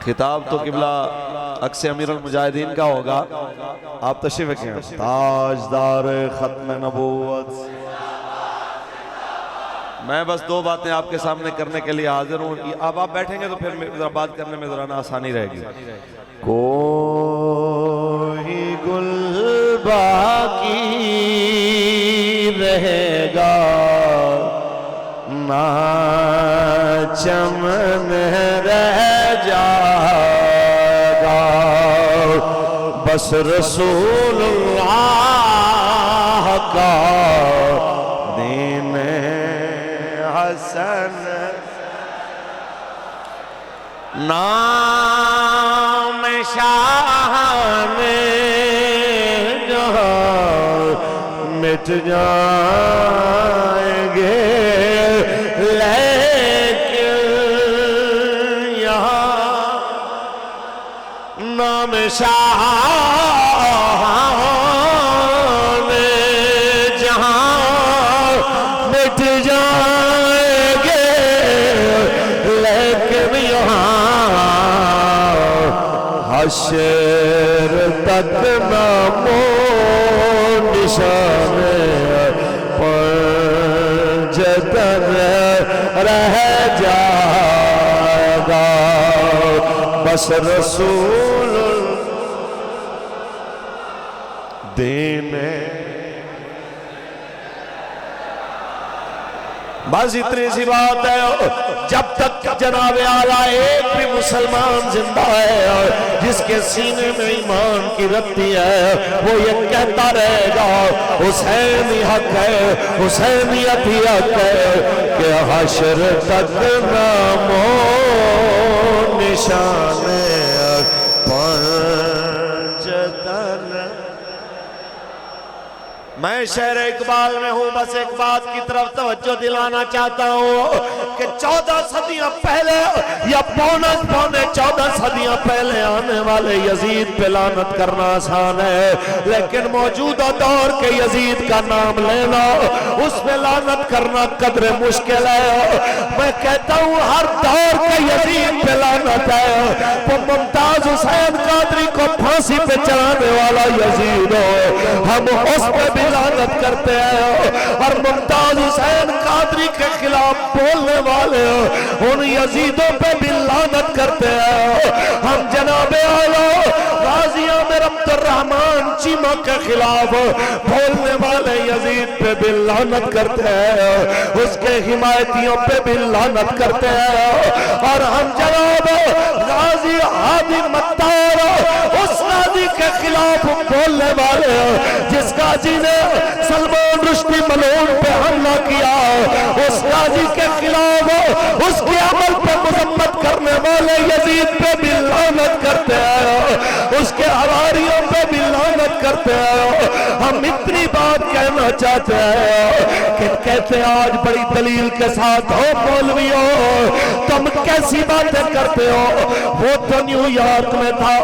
خطاب تو قبلہ عکس امیر المجاہدین کا ہوگا، آپ تشریف رکھیں۔ تاجدار ختم نبوت، میں بس دو باتیں آپ کے سامنے کرنے کے لیے حاضر ہوں۔ اب آپ بیٹھیں گے تو پھر ذرا بات کرنے میں ذرا آسانی رہے گی۔ کوئی گل باقی رہے گا نہ چمن رہ جائے گا، بس رسول اللہ کا دین حسن، نام شان جہاں مٹ جائیں گے، لیکن یہاں نام شان جہاں مٹ جائیں گے، لیکن یہاں حشر تک نام و نشان پنجتن رہ جائے گا، بس رسول دین۔ بس اتنی سی بات ہے، جب تک جناب اعلیٰ ایک بھی مسلمان زندہ ہے جس کے سینے میں ایمان کی رتی ہے، وہ یہ کہتا رہے گا حسینی حق ہے، حسینیت ہی حق ہے، کہ حشر تک نام و نشان پنجتن۔ میں شہر اقبال میں ہوں، بس ایک بات کی طرف توجہ دلانا چاہتا ہوں کہ 14 صدیاں پہلے یا پونے 14 صدیاں پہلے آنے والے یزید پہ لعنت کرنا آسان ہے، لیکن موجودہ دور کے یزید کا نام لینا، اس پہ لعنت کرنا قدر مشکل ہے۔ میں کہتا ہوں ہر دور کے یزید پہ لعنت ہے، وہ ممتاز حسین قادری کو پھانسی پہ چڑھانے والا یزید ہو، ہم اس پہ بھی لعنت کرتے ہیں، اور ممتاز حسین قادری کے خلاف بولنے والے ان یزیدوں پہ بھی لعنت کرتے ہیں۔ ہم جناب اعلیٰ غازی عامر عبد الرحمن چیمہ کے خلاف بولنے والے یزید پہ بھی لعنت کرتے ہیں، اس کے حمایتیوں پہ بھی لعنت کرتے ہیں، اور ہم جناب غازی ہادی مطار اس غازی کے خلاف بولنے والے جس غازی نے سلمان رشدی ملعون پہ حملہ کیا، اس غازی کے خلاف اس کے عمل پہ مذمت کرنے والے یزید پہ بھی لعنت کرتے ہیں، اس کے حواریوں پہ بھی لعنت کرتے ہیں۔ ہم اتنی بات کہنا چاہتے ہیں کہ کہتے ہیں آج بڑی دلیل کے ساتھ ہو مولویوں، تم کیسی باتیں کرتے ہو؟ وہ تو نیو یارک میں تھا،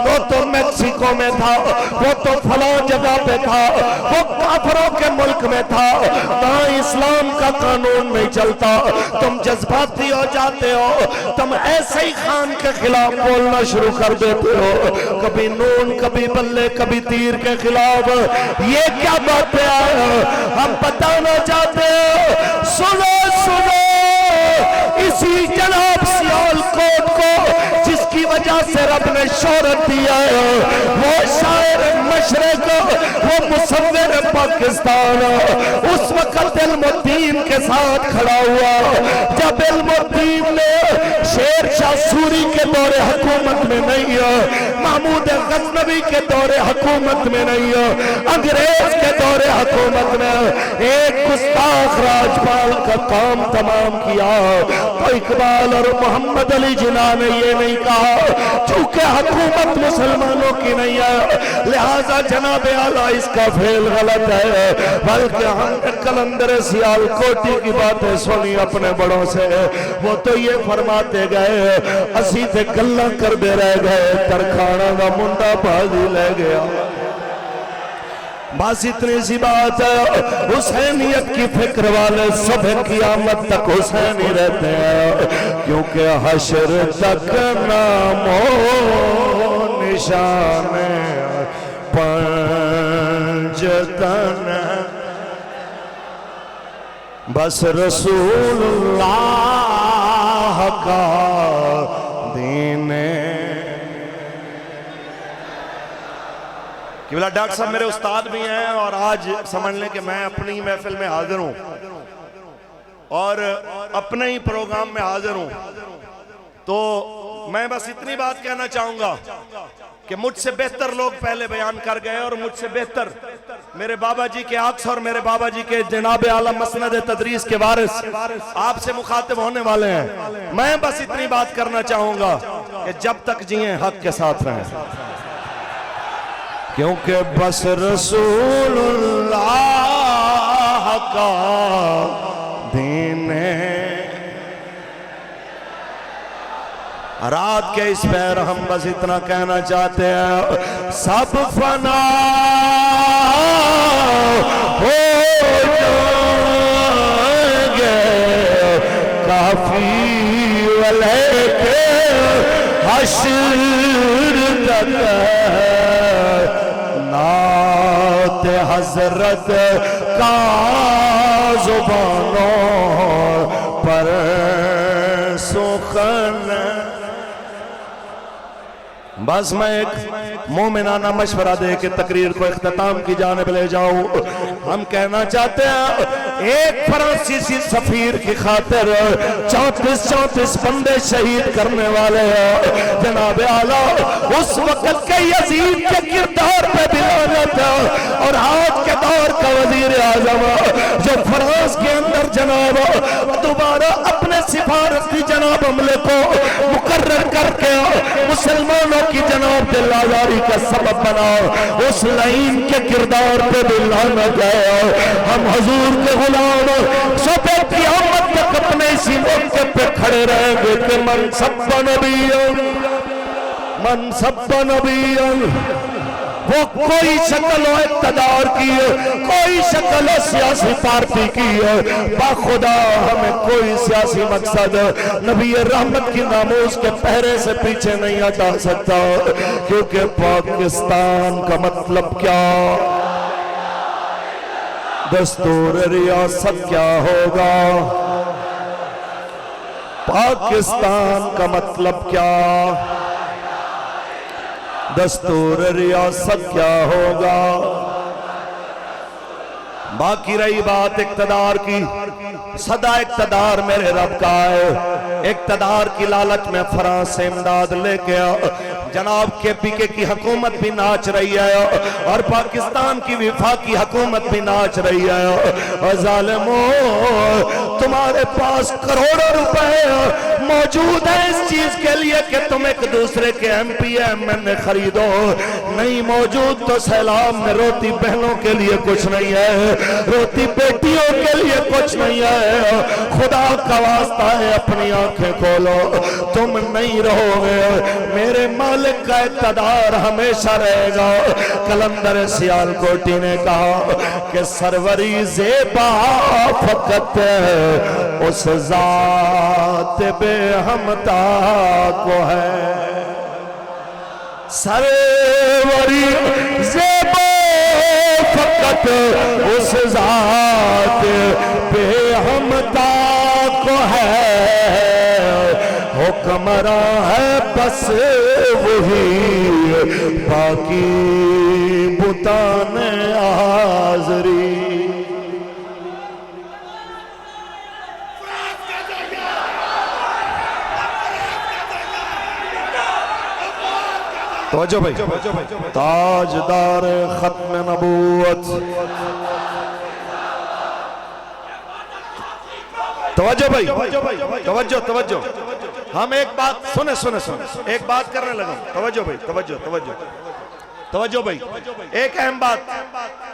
وہ تو میکسیکو میں تھا، وہ تو فلاں جگہ پہ تھا، وہ کافروں کے ملک میں تھا، وہاں اسلام کا قانون نہیں چلتا، تم جذباتی ہو جاتے ہو، تم ایسے ہی خان کے خلاف بولنا شروع کر دیتے ہو، کبھی نون کبھی بلے کبھی تیر کے خلاف، یہ کیا باتیں ہیں؟ ہم بتانا چاہتے ہیں، سنو سنو، اسی جناب سیالکوٹ کو جس کی وجہ سے رب نے شہرت دیا ہے، وہ شاعر مشرق، وہ مصور پاکستان، اس وقت علم الدین کے ساتھ کھڑا ہوا جب علم الدین نے شیر شاہ سوری کے دور حکومت میں نہیں ہے، محمود غزنوی کے دور حکومت میں نہیں ہے، انگریز کے دور حکومت میں ایک گستاخ راجپال کا کام تمام کیا، تو اقبال اور محمد علی جناح نے یہ نہیں کہا چونکہ حکومت مسلمانوں کی نہیں ہے لہذا جناب اعلیٰ اس کا فعل غلط ہے، بلکہ ہم نے کلندر سیالکوٹی کی باتیں سنی اپنے بڑوں سے، وہ تو یہ فرماتے گئے اسی تے گلہ کر دے رہ گئے، ترکھانا کا منڈا بازی لے گیا۔ بس اتنی سی بات ہے، حسینیت کی فکر والے صبح قیامت تک حسینی رہتے ہیں، کیونکہ حشر تک نام و نشان پنجتن بس رسول اللہ کا دین قبلہ ڈاکٹر صاحب میرے استاد بھی ہیں اور آج سمجھ لیں کہ میں اپنی محفل میں حاضر ہوں اور اپنے ہی پروگرام میں حاضر ہوں تو میں بس اتنی بات کہنا چاہوں گا کہ مجھ سے بہتر لوگ پہلے بیان کر گئے اور مجھ سے بہتر میرے بابا جی کے عکس اور میرے بابا جی کے جناب اعلیٰ مسند تدریس کے وارث آپ سے مخاطب ہونے والے ہیں میں بس اتنی بات کرنا چاہوں گا کہ جب تک جئیں حق کے ساتھ رہیں کیونکہ بس رسول اللہ کا دین رات کے اس پیر ہم بس اتنا کہنا چاہتے ہیں سب فنا ہو جائیں گے کافی ولیکن حشر تک نعت حضرت کا زبانوں پر سخن بس میں ایک مومنانہ مشورہ دے کے تقریر کو اختتام کی جانب لے جاؤں ہم کہنا چاہتے ہیں ایک فرانسیسی سفیر کی خاطر 34 بندے شہید کرنے والے ہیں جناب اعلیٰ اس وقت کے یزید کے کردار پہ دلالت اور آج کے دور کا وزیر اعظم جو فرانس کے اندر جناب دوبارہ اپنے سفارتی جناب عملے کو مقرر کر کے مسلمانوں کی جناب دل آزاری کا سبب بنا اس لائن کے کردار پہ دلانا گیا ہم حضور کے غلام صبح قیامت تک اپنے اسی موقع پہ کھڑے رہیں گے کہ من سب نبی وہ کوئی شکل و اقتدار کی ہے کوئی شکل و سیاسی پارٹی کی ہے باخدا ہمیں کوئی سیاسی مقصد نبی رحمت کی ناموس کے پہرے سے پیچھے نہیں ہٹا سکتا کیونکہ پاکستان کا مطلب کیا دستور ریاست کیا ہوگا پاکستان کا مطلب کیا دستور ریاست کیا ہوگا باقی رہی بات اقتدار کی صدا اقتدار میرے رب کا ہے اقتدار کی لالچ میں فرانس سے امداد لے کے جناب کے پی کے کی حکومت بھی ناچ رہی ہے اور پاکستان کی وفاقی حکومت بھی ناچ رہی ہے اور ظالموں تمہارے پاس کروڑوں روپے موجود ہیں اس چیز کے لیے کہ تم ایک دوسرے کے ایم پی ایم این اے خریدو نہیں موجود تو سیلاب میں روتی بہنوں کے لیے کچھ نہیں ہے روتی بیٹیوں کے لیے کچھ نہیں ہے خدا کا واسطہ ہے اپنی آنکھیں کھولو تم نہیں رہو گے میرے مالک کا اقتدار ہمیشہ رہے گا کلندر سیالکوٹی نے کہا کہ سروری زیبا فقط اس ذات بے ہمتا کو ہے سروری زیبا فقط اس ذات بے ہمتا کو ہے حکمراں ہے بس وہی باقی بتان آزری توجہ بھائی تاجدار ختم نبوت توجہ بھائی توجہ ہم ایک بات سنیں ایک بات کرنے لگا توجہ بھائی توجہ بھائی ایک اہم بات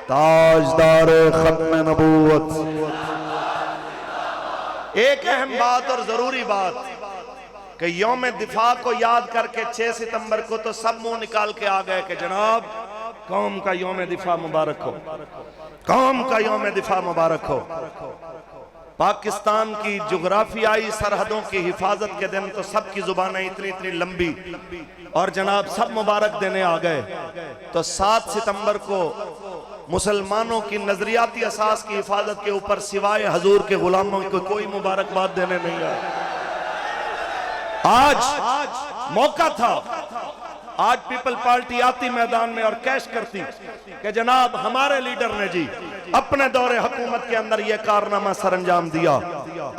تاجدار ختم نبوت ایک اہم بات اور ضروری بات کہ یوم دفاع کو یاد کر کے 6 ستمبر کو تو سب منہ نکال کے آ گئے کہ جناب قوم کا یوم دفاع مبارک ہو قوم کا یوم دفاع مبارک ہو پاکستان کی جغرافیائی سرحدوں کی حفاظت کے دن تو سب کی زبانیں اتنی لمبی اور جناب سب مبارک دینے آ گئے، تو 7 ستمبر کو مسلمانوں کی نظریاتی اساس کی حفاظت کے اوپر سوائے حضور کے غلاموں کو کوئی مبارکباد دینے نہیں آئے۔ آج موقع تھا، آج پیپل پارٹی آتی میدان میں اور کیش کرتی کہ جناب ہمارے لیڈر نے جی اپنے دور حکومت کے اندر یہ کارنامہ سر انجام دیا۔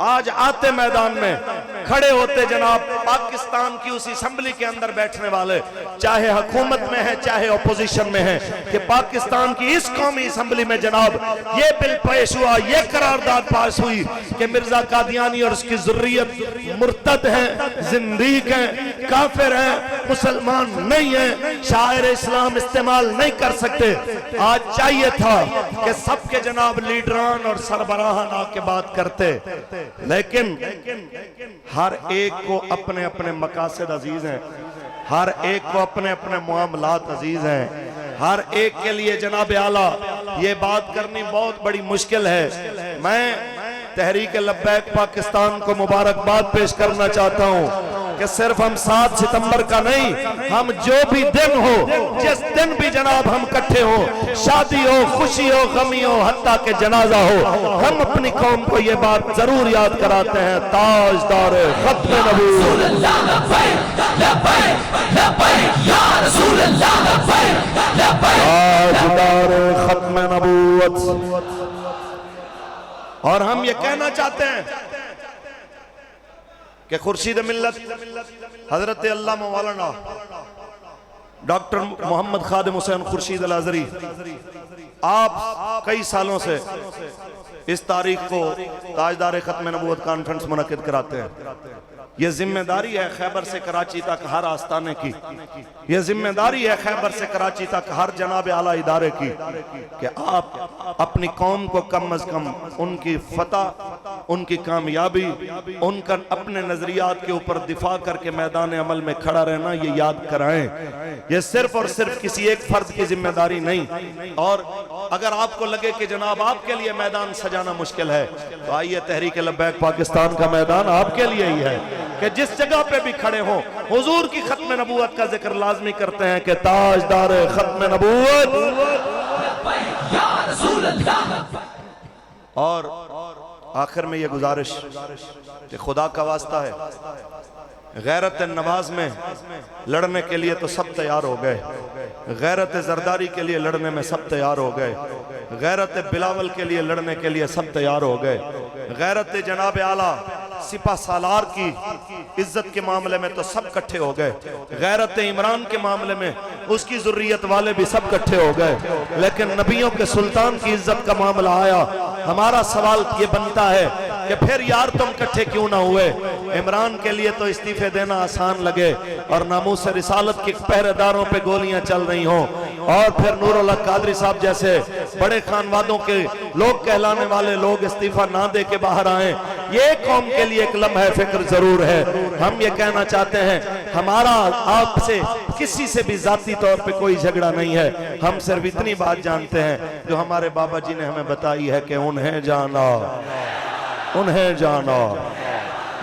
آج آتے میدان میں کھڑے ہوتے جناب پاکستان کی اس اسمبلی کے اندر بیٹھنے والے، چاہے حکومت میں ہیں چاہے اپوزیشن میں ہیں، کہ پاکستان کی اس قومی اسمبلی میں جناب یہ بل پیش ہوا، یہ قرارداد پاس ہوئی کہ مرزا قادیانی اور اس کی ذریت مرتد ہیں، زندیق ہیں، کافر ہیں، مسلمان نہیں ہیں، شاعر اسلام استعمال نہیں کر سکتے۔ آج چاہیے تھا کہ سب کے جناب لیڈران اور سربراہان آ کے بات کرتے، لیکن ہر ایک کو اپنے اپنے مقاصد عزیز ہیں، ہر ایک کو اپنے اپنے معاملات عزیز ہیں، ہر ایک کے لیے جناب اعلیٰ یہ بات کرنی بہت بڑی مشکل ہے۔ میں تحریک لبیک پاکستان کو مبارکباد پیش کرنا چاہتا ہوں کہ صرف ہم 7 ستمبر کا نہیں، ہم جو بھی دن ہو، جس دن بھی جناب ہم کٹھے ہو، شادی ہو، خوشی ہو، غمی ہو، حتیٰ کہ جنازہ ہو، ہم اپنی قوم کو یہ بات ضرور یاد کراتے ہیں، تاجدار ختم نبوت، تاجدار ختم نبوت۔ اور ہم یہ کہنا چاہتے ہیں کہ خورشید ملت حضرت علامہ مولانا ڈاکٹر محمد خادم حسین خورشید الازہری، آپ کئی سالوں سے اس تاریخ کو تاجدار ختم نبوت کانفرنس منعقد کراتے ہیں۔ یہ ذمہ داری ہے خیبر سے کراچی تک ہر آستانے کی، یہ ذمہ داری ہے خیبر سے کراچی تک ہر جناب اعلیٰ ادارے کی، کہ آپ اپنی قوم کو کم از کم ان کی فتح، ان کی کامیابی، ان کا اپنے نظریات کے اوپر دفاع کر کے میدان عمل میں کھڑا رہنا یہ یاد کرائیں۔ یہ صرف اور صرف کسی ایک فرد کی ذمہ داری نہیں۔ اور اگر آپ کو لگے کہ جناب آپ کے لیے میدان سجانا مشکل ہے تو آئیے تحریک لبیک پاکستان کا میدان آپ کے لیے ہی ہے، کہ جس جگہ پہ بھی کھڑے ہوں حضور کی ختم نبوت کا ذکر لازمی کرتے ہیں کہ تاجدار ختم نبوت۔ اور آخر میں یہ گزارش کہ خدا کا واسطہ ہے، غیرت نواز میں لڑنے کے لیے تو سب تیار ہو گئے، غیرت زرداری کے لیے لڑنے میں سب تیار ہو گئے، غیرت بلاول کے لیے لڑنے کے لیے سب تیار ہو گئے، غیرت جناب اعلیٰ سپہ سالار کی عزت کے معاملے میں تو سب کٹھے ہو گئے، غیرت عمران کے معاملے میں اس کی ذریت والے بھی سب کٹھے ہو گئے، لیکن نبیوں کے سلطان کی عزت کا معاملہ آیا، ہمارا سوال یہ بنتا ہے کہ پھر یار تم کٹھے کیوں نہ ہوئے؟ عمران کے لیے تو استعفے دینا آسان لگے اور ناموس رسالت کے پہرے داروں پہ گولیاں چل رہی ہوں، اور پھر نور اللہ قادری صاحب جیسے بڑے خانوادوں کے لوگ کہلانے والے لوگ استعفیٰ نہ دے کے باہر آئیں، یہ قوم کے لیے ایک لمحہ فکر ضرور ہے۔ ہم یہ کہنا چاہتے ہیں ہمارا آپ سے کسی سے بھی ذاتی طور پہ کوئی جھگڑا نہیں ہے، ہم صرف اتنی بات جانتے ہیں جو ہمارے بابا جی نے ہمیں بتائی ہے کہ انہیں جانا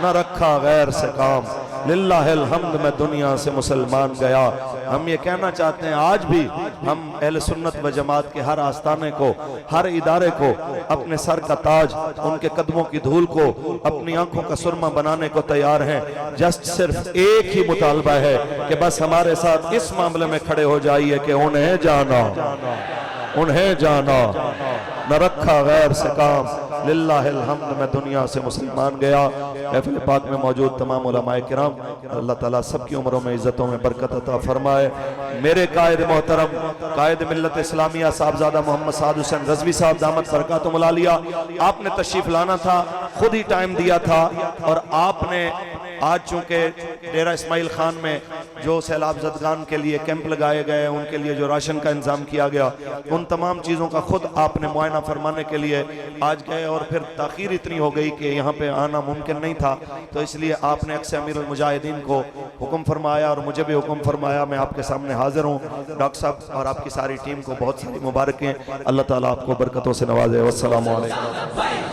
نہ رکھا غیر سے کام، للہ الحمد میں دنیا سے مسلمان گیا۔ ہم یہ کہنا چاہتے ہیں آج بھی ہم اہل سنت و جماعت کے ہر آستانے کو، ہر ادارے کو اپنے سر کا تاج، ان کے قدموں کی دھول کو اپنی آنکھوں کا سرما بنانے کو تیار ہیں۔ جسٹ صرف ایک ہی مطالبہ ہے کہ بس ہمارے ساتھ اس معاملے میں کھڑے ہو جائیے کہ انہیں جانا نہ رکھا غیر سے کام، للہ الحمد میں دنیا سے مسلمان گیا۔ محفل پاک میں موجود تمام علماء کرام، اللہ تعالیٰ سب کی عمروں میں عزتوں میں برکت عطا فرمائے۔ میرے قائد محترم، قائد ملت اسلامیہ صاحبزادہ محمد سعد حسین رضوی صاحب دامت برکاتہم العالیہ، آپ نے تشریف لانا تھا، خود ہی ٹائم دیا تھا، اور آپ نے آج چونکہ ڈیرہ اسماعیل خان میں جو سیلاب زدگان کے لیے کیمپ لگائے گئے، ان کے لیے جو راشن کا انتظام کیا گیا، ان تمام چیزوں کا خود آپ نے معائنہ فرمانے کے لیے آج گئے، اور پھر تاخیر اتنی ہو گئی کہ یہاں پہ آنا ممکن نہیں تھا، تو اس لیے آپ نے اکثر امیر المجاہدین کو حکم فرمایا اور مجھے بھی حکم فرمایا، میں آپ کے سامنے حاضر ہوں۔ ڈاکٹر صاحب اور آپ کی ساری ٹیم کو بہت ساری مبارکیں، اللہ تعالیٰ آپ کو برکتوں سے نوازے۔ والسلام علیکم۔